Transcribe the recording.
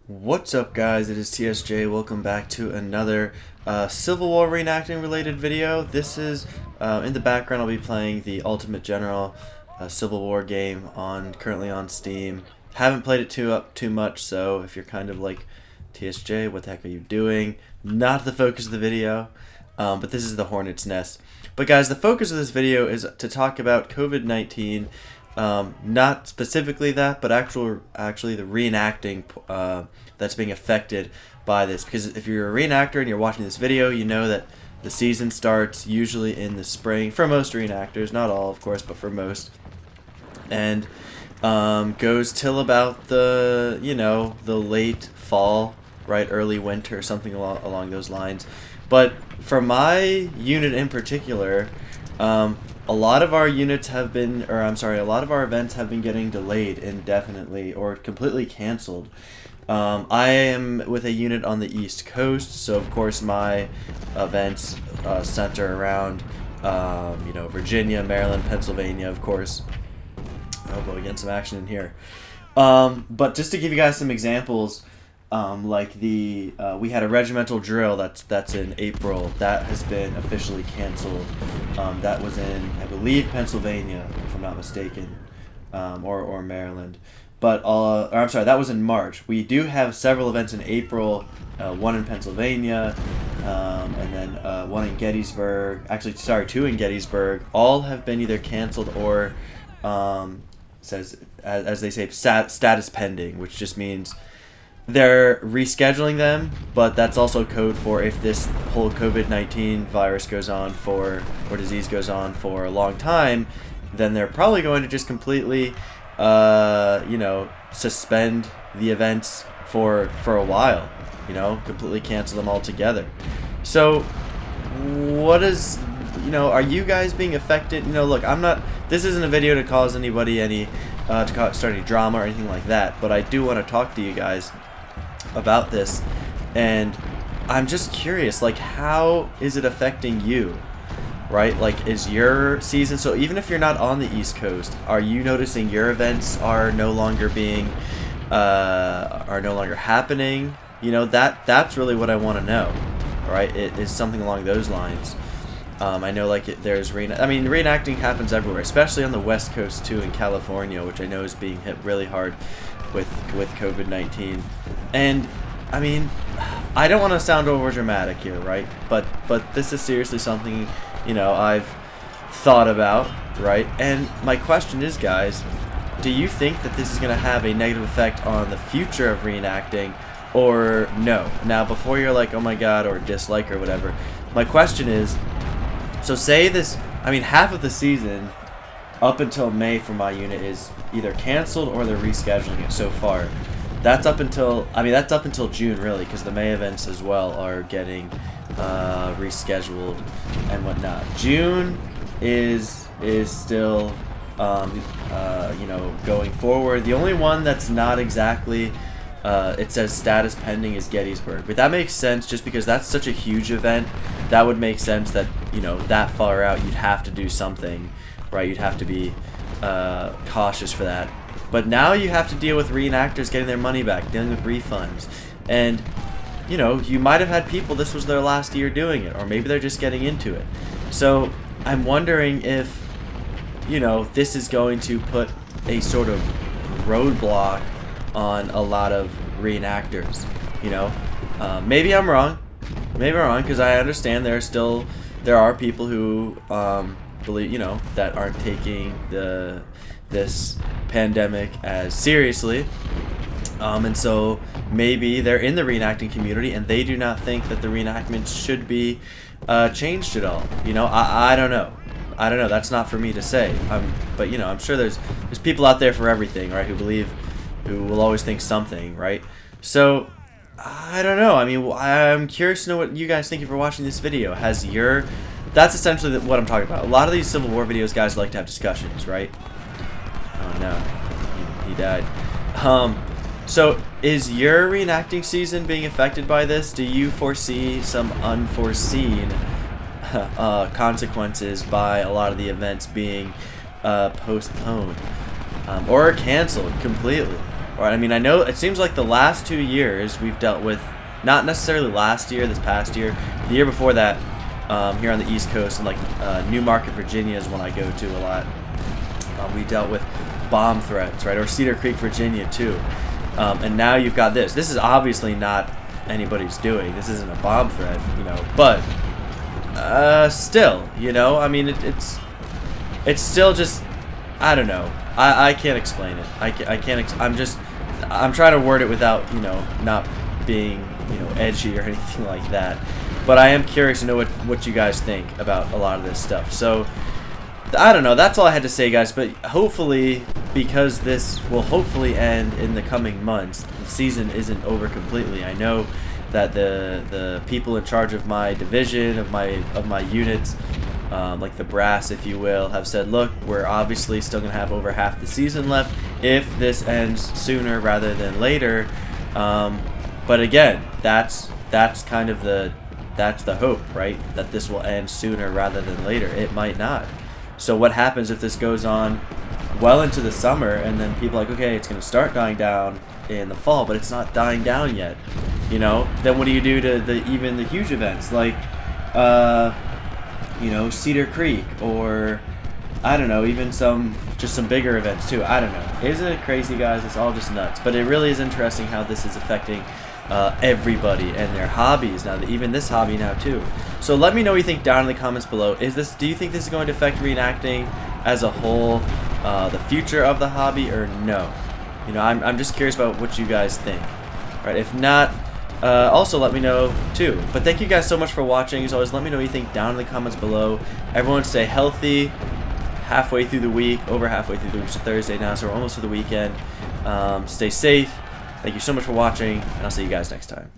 What's up, guys? It is TSJ. Welcome back to another Civil War reenacting related video. This is in the background. I'll be playing the Ultimate General Civil War game currently on Steam. Haven't played it too much, so if you're kind of like TSJ, what the heck are you doing? Not the focus of the video, but this is the Hornet's Nest. But guys, the focus of this video is to talk about COVID-19. Not specifically that, but actually the reenacting that's being affected by this. Because if you're a reenactor and you're watching this video, you know that the season starts usually in the spring for most reenactors, not all, of course, but for most, and goes till about the late fall, right, early winter, something along those lines. But for my unit in particular, a lot of our events have been getting delayed indefinitely or completely canceled. I am with a unit on the East Coast, so of course my events center around, Virginia, Maryland, Pennsylvania, of course. Oh boy, getting some action in here. But just to give you guys some examples, we had a regimental drill that's in April that has been officially canceled. That was in, I believe, Pennsylvania, if I'm not mistaken, or Maryland. But that was in March. We do have several events in April. One in Pennsylvania, and then one in Gettysburg. Actually, two in Gettysburg. All have been either canceled or says, as they say, status pending, which just means they're rescheduling them, but that's also code for if this whole COVID-19 virus goes on or disease goes on for a long time, then they're probably going to just completely, suspend the events for a while, completely cancel them altogether. So, are you guys being affected? Look, this isn't a video to cause anybody start any drama or anything like that, but I do want to talk to you guys about this, and I'm just curious, how is it affecting you, right? Is your season, so even if you're not on the East Coast, are you noticing your events are no longer happening? That's really what I want to know, right? It is something along those lines. I know there's reenacting happens everywhere, especially on the West Coast too, in California, which I know is being hit really hard with COVID-19. And I don't want to sound over dramatic here, right? But this is seriously something I've thought about, right? And my question is, guys, do you think that this is going to have a negative effect on the future of reenacting, or no? Now, before you're like, oh my god, or dislike or whatever, my question is, so say this, half of the season up until May for my unit is either canceled or they're rescheduling it so far. That's up until June, really, because the May events as well are getting rescheduled and whatnot. June is still going forward. The only one that's not exactly it says status pending is Gettysburg, but that makes sense just because that's such a huge event. That would make sense that that far out you'd have to do something, right? You'd have to be cautious for that. But now you have to deal with reenactors getting their money back, dealing with refunds. And, you might have had people, this was their last year doing it, or maybe they're just getting into it. So I'm wondering if, this is going to put a sort of roadblock on a lot of reenactors. Maybe I'm wrong. Because I understand there are people who believe, that aren't taking this pandemic as seriously, and so maybe they're in the reenacting community and they do not think that the reenactments should be changed at all. I don't know. That's not for me to say. But I'm sure there's people out there for everything, right? Who will always think something, right? So I don't know. I'm curious to know what you guys think if you're watching this video. That's essentially what I'm talking about. A lot of these Civil War videos, guys like to have discussions, right? Oh no, he died. So is your reenacting season being affected by this? Do you foresee some unforeseen consequences by a lot of the events being postponed or canceled completely? Right? I mean, I know it seems like the last 2 years we've dealt with, not necessarily last year, this past year, the year before that, here on the East Coast, and like Newmarket, Virginia is one I go to a lot. We dealt with bomb threats, right? Or Cedar Creek, Virginia too. And now you've got this. This is obviously not anybody's doing. This isn't a bomb threat, you know, but still, you know, I mean, it's still just, I don't know. I can't explain it. I can't. I'm trying to word it without, you know, not being, you know, edgy or anything like that. But I am curious to know what you guys think about a lot of this stuff. So I don't know. That's all I had to say, guys. But hopefully, because this will hopefully end in the coming months, the season isn't over completely. I know that the people in charge of my division, of my units, like the brass, if you will, have said, look, we're obviously still going to have over half the season left if this ends sooner rather than later. But again, that's kind of the hope, right? That this will end sooner rather than later. It might not. So what happens if this goes on well into the summer, and then people are like, okay, it's going to start dying down in the fall, but it's not dying down yet, you know? Then what do you do to even the huge events like, you know, Cedar Creek, or I don't know, even some bigger events too. I don't know. Isn't it crazy, guys? It's all just nuts. But it really is interesting how this is affecting everybody and their hobbies now, even this hobby now too. So let me know what you think down in the comments below. Do you think this is going to affect reenacting as a whole, the future of the hobby, or no? You know, I'm just curious about what you guys think. Right? If not, also let me know too. But thank you guys so much for watching. As always, let me know what you think down in the comments below. Everyone stay healthy. Halfway through the week, over halfway through the week. It's a Thursday now, so we're almost to the weekend. Stay safe. Thank you so much for watching, and I'll see you guys next time.